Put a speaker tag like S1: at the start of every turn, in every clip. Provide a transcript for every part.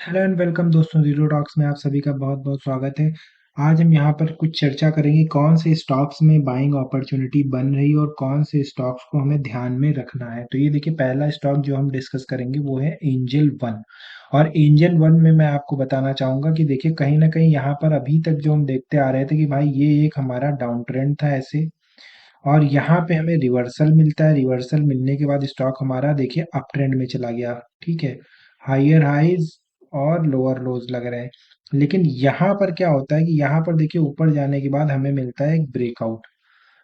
S1: Hello and welcome दोस्तों, zero talks में आप सभी का बहुत बहुत स्वागत है। आज हम यहाँ पर कुछ चर्चा करेंगे कौन से स्टॉक्स में बाइंग अपॉर्चुनिटी बन रही है और कौन से स्टॉक्स को हमें ध्यान में रखना है। तो ये देखिए, पहला स्टॉक जो हम डिस्कस करेंगे वो है एंजल वन। और एंजल वन में मैं आपको बताना चाहूंगा कि देखिए, कहीं ना कहीं यहाँ पर अभी तक जो हम देखते आ रहे थे कि भाई ये एक हमारा डाउन ट्रेंड था ऐसे, और यहाँ पे हमें रिवर्सल मिलता है। रिवर्सल मिलने के बाद स्टॉक हमारा देखिए अप ट्रेंड में चला गया। ठीक है, हायर हाइज और लोअर लोज लग रहे हैं। लेकिन यहाँ पर क्या होता है कि यहाँ पर देखिए, ऊपर जाने के बाद हमें मिलता है एक ब्रेकआउट,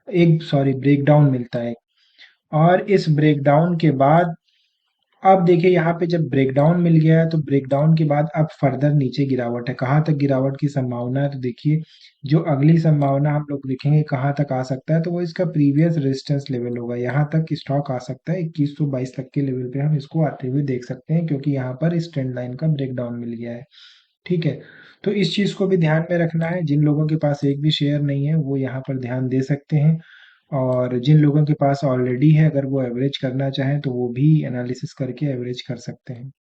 S1: एक सॉरी ब्रेकडाउन मिलता है। और इस ब्रेकडाउन के बाद अब देखिए, यहाँ पे जब ब्रेकडाउन मिल गया है तो ब्रेकडाउन के बाद अब फर्दर नीचे गिरावट है। कहाँ तक गिरावट की संभावना है? तो देखिए, जो अगली संभावना हम लोग देखेंगे कहाँ तक आ सकता है, तो वो इसका प्रीवियस रेजिस्टेंस लेवल होगा। यहाँ तक स्टॉक आ सकता है 2122 तक के लेवल पे, हम इसको आते हुए देख सकते हैं, क्योंकि यहाँ पर इस ट्रेंड लाइन का ब्रेकडाउन मिल गया है। ठीक है, तो इस चीज को भी ध्यान में रखना है। जिन लोगों के पास एक भी शेयर नहीं है वो यहाँ पर ध्यान दे सकते हैं, और जिन लोगों के पास ऑलरेडी है, अगर वो एवरेज करना चाहें तो वो भी एनालिसिस करके एवरेज कर सकते हैं।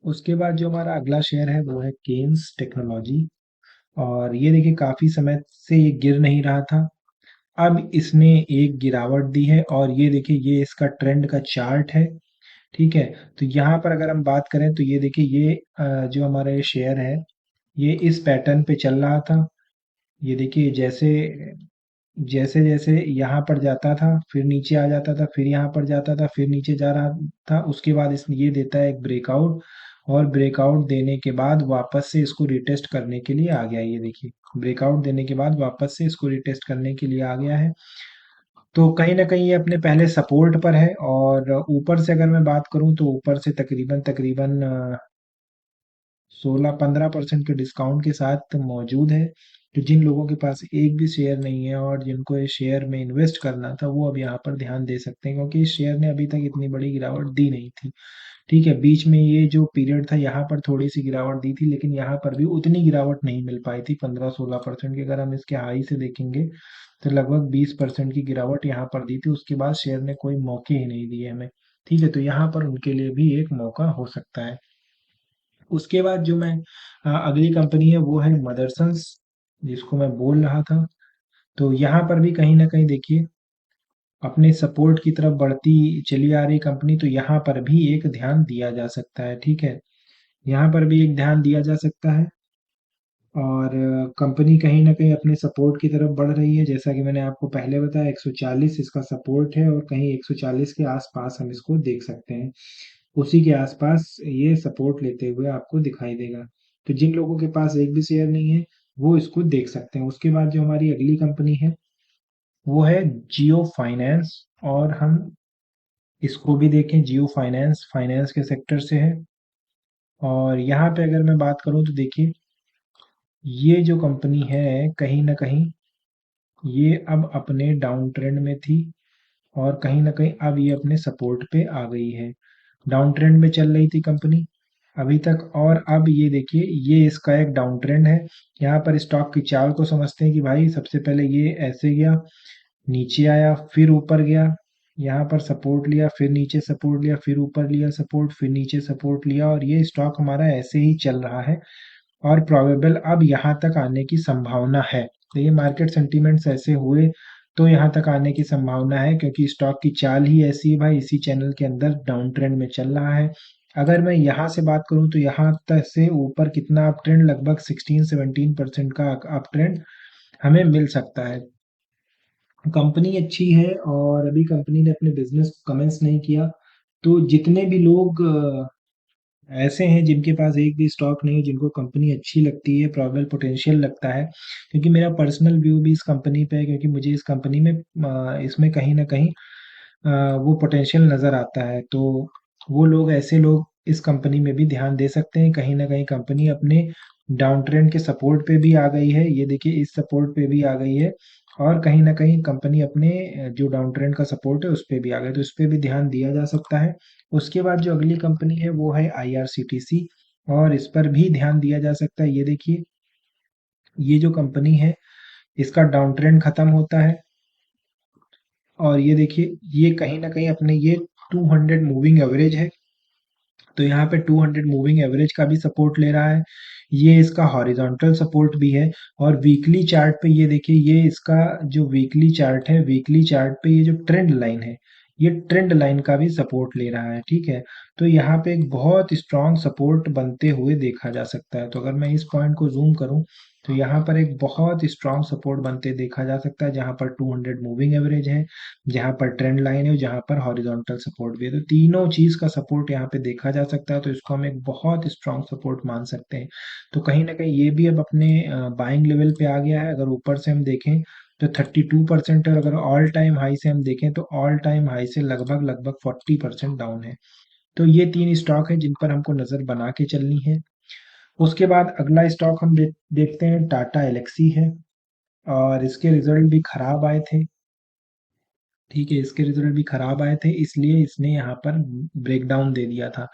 S1: उसके बाद जो हमारा अगला शेयर है वो है केन्स टेक्नोलॉजी। और ये देखिए, काफी समय से ये गिर नहीं रहा था। अब इसने एक गिरावट दी है, और ये देखिए, ये इसका ट्रेंड का चार्ट है। ठीक है, तो यहाँ पर अगर हम बात करें तो ये देखिए, ये जो हमारा ये शेयर है, ये इस पैटर्न पे चल रहा था। ये देखिए, जैसे जैसे जैसे यहाँ पर जाता था, फिर नीचे आ जाता था, फिर यहाँ पर जाता था, फिर नीचे जा रहा था। उसके बाद इसने ये देता है एक ब्रेकआउट, और ब्रेकआउट देने के बाद वापस से इसको रिटेस्ट करने के लिए आ गया। ये देखिए, ब्रेकआउट देने के बाद वापस से इसको रिटेस्ट करने के लिए आ गया है। तो कहीं ना कहीं ये अपने पहले सपोर्ट पर है, और ऊपर से अगर मैं बात करूं तो ऊपर से तकरीबन तकरीबन 16-15% के डिस्काउंट के साथ मौजूद है। तो जिन लोगों के पास एक भी शेयर नहीं है और जिनको इस शेयर में इन्वेस्ट करना था, वो अब यहाँ पर ध्यान दे सकते हैं, क्योंकि इस शेयर ने अभी तक इतनी बड़ी गिरावट दी नहीं थी। ठीक है, बीच में ये जो पीरियड था यहाँ पर थोड़ी सी गिरावट दी थी, लेकिन यहाँ पर भी उतनी गिरावट नहीं मिल पाई थी 15-16% की। अगर हम इसके हाई से देखेंगे तो लगभग 20% की गिरावट यहाँ पर दी थी। उसके बाद शेयर ने कोई मौके ही नहीं दिए हमें। ठीक है, तो यहाँ पर उनके लिए भी एक मौका हो सकता है। उसके बाद जो मैं अगली कंपनी है वो है मदरसन्स, जिसको मैं बोल रहा था। तो यहाँ पर भी कहीं ना कहीं देखिए, अपने सपोर्ट की तरफ बढ़ती चली आ रही कंपनी, तो यहाँ पर भी एक ध्यान दिया जा सकता है। ठीक है, यहाँ पर भी एक ध्यान दिया जा सकता है। और कंपनी कहीं ना कहीं अपने सपोर्ट की तरफ बढ़ रही है, जैसा कि मैंने आपको पहले बताया 140 इसका सपोर्ट है, और कहीं 140 के आसपास हम इसको देख सकते हैं। उसी के आसपास ये सपोर्ट लेते हुए आपको दिखाई देगा। तो जिन लोगों के पास एक भी शेयर नहीं है वो इसको देख सकते हैं। उसके बाद जो हमारी अगली कंपनी है वो है जियो फाइनेंस। और हम इसको भी देखें, जियो फाइनेंस फाइनेंस के सेक्टर से है। और यहाँ पे अगर मैं बात करूँ तो देखिए, ये जो कंपनी है कहीं ना कहीं ये अब अपने डाउन ट्रेंड में थी, और कहीं न कहीं अब ये अपने सपोर्ट पे आ गई है। डाउन ट्रेंड में चल रही थी कंपनी अभी तक, और अब ये देखिए, ये इसका एक डाउन ट्रेंड है। यहाँ पर स्टॉक की चाल को समझते हैं कि भाई, सबसे पहले ये ऐसे गया, नीचे आया, फिर ऊपर गया, यहाँ पर सपोर्ट लिया, फिर नीचे सपोर्ट लिया, फिर ऊपर लिया सपोर्ट, फिर नीचे सपोर्ट लिया, और ये स्टॉक हमारा ऐसे ही चल रहा है। और प्रोबेबल अब यहाँ तक आने की संभावना है। तो ये मार्केट सेंटीमेंट्स ऐसे हुए तो यहाँ तक आने की संभावना है, क्योंकि स्टॉक की चाल ही ऐसी है भाई, इसी चैनल के अंदर डाउन ट्रेंड में चल रहा है। अगर मैं यहाँ से बात करूँ तो यहाँ तक से ऊपर कितना अप ट्रेंड, लगभग 16-17% का अप ट्रेंड हमें मिल सकता है। कंपनी अच्छी है, और अभी कंपनी ने अपने बिजनेस को कमेंस नहीं किया। तो जितने भी लोग ऐसे हैं जिनके पास एक भी स्टॉक नहीं है, जिनको कंपनी अच्छी लगती है, प्रॉबल पोटेंशियल लगता है, क्योंकि मेरा पर्सनल व्यू भी इस कंपनी पे है, क्योंकि मुझे इस कंपनी में इसमें कहीं ना कहीं वो पोटेंशियल नज़र आता है। तो वो लोग, ऐसे लोग इस कंपनी में भी ध्यान दे सकते हैं। कहीं ना कहीं कंपनी अपने डाउन ट्रेंड के सपोर्ट पे भी आ गई है। ये देखिए, इस सपोर्ट पे भी आ गई है, और कहीं ना कहीं कंपनी अपने जो डाउन ट्रेंड का सपोर्ट है उस पे भी आ गई, तो इस पे भी ध्यान दिया जा सकता है। उसके बाद जो अगली कंपनी है वो है आईआरसीटीसी, और इस पर भी ध्यान दिया जा सकता है। ये देखिए, ये जो कंपनी है इसका डाउन ट्रेंड खत्म होता है, और ये देखिए, ये कहीं ना कहीं अपने ये 200 मूविंग एवरेज है, तो यहाँ पे 200 मूविंग एवरेज का भी सपोर्ट ले रहा है, ये इसका हॉरिजॉन्टल सपोर्ट भी है। और वीकली चार्ट पे ये देखिए, ये इसका जो वीकली चार्ट है, वीकली चार्ट पे ये जो ट्रेंड लाइन है, ये ट्रेंड लाइन का भी सपोर्ट ले रहा है, ठीक है। तो यहाँ पे एक बहुत स्ट्रॉन्ग सपोर्ट बनते हुए देखा जा सकता है। तो अगर मैं इस पॉइंट को जूम करूँ, तो यहाँ पर एक बहुत स्ट्रॉन्ग सपोर्ट बनते देखा जा सकता है, जहाँ पर 200 मूविंग एवरेज है, जहाँ पर ट्रेंड लाइन है, जहाँ पर हॉरिजॉन्टल सपोर्ट भी है। तो तीनों चीज का सपोर्ट यहाँ पे देखा जा सकता है, तो इसको हम एक बहुत स्ट्रॉन्ग सपोर्ट मान सकते हैं। तो कहीं ना कहीं ये भी अब अपने बाइंग लेवल पे आ गया है। अगर ऊपर से हम देखें तो 32% है, और अगर ऑल टाइम हाई से हम देखें तो ऑल टाइम हाई से लगभग लगभग 40% डाउन है। तो ये तीन स्टॉक है जिन पर हमको नजर बना के चलनी है। उसके बाद अगला स्टॉक हम देखते हैं, टाटा एलेक्सी है। और इसके रिजल्ट भी खराब आए थे, ठीक है, इसके रिजल्ट भी खराब आए थे, इसलिए इसने यहाँ पर ब्रेकडाउन दे दिया था।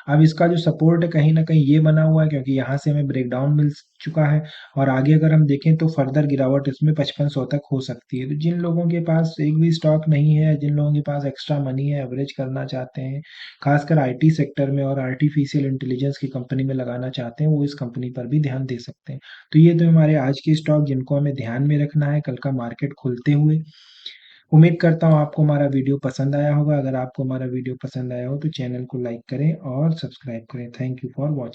S1: अब इसका जो सपोर्ट है कहीं ना कहीं ये बना हुआ है, क्योंकि यहाँ से हमें ब्रेकडाउन मिल चुका है। और आगे अगर हम देखें तो फर्दर गिरावट इसमें 5500 तक हो सकती है। तो जिन लोगों के पास एक भी स्टॉक नहीं है, जिन लोगों के पास एक्स्ट्रा मनी है, एवरेज करना चाहते हैं, खासकर आईटी सेक्टर में और आर्टिफिशियल इंटेलिजेंस की कंपनी में लगाना चाहते हैं, वो इस कंपनी पर भी ध्यान दे सकते हैं। तो ये तो हमारे आज के स्टॉक जिनको हमें ध्यान में रखना है कल का मार्केट खुलते हुए। उम्मीद करता हूँ आपको हमारा वीडियो पसंद आया होगा। अगर आपको हमारा वीडियो पसंद आया हो तो चैनल को लाइक करें और सब्सक्राइब करें। Thank you for watching.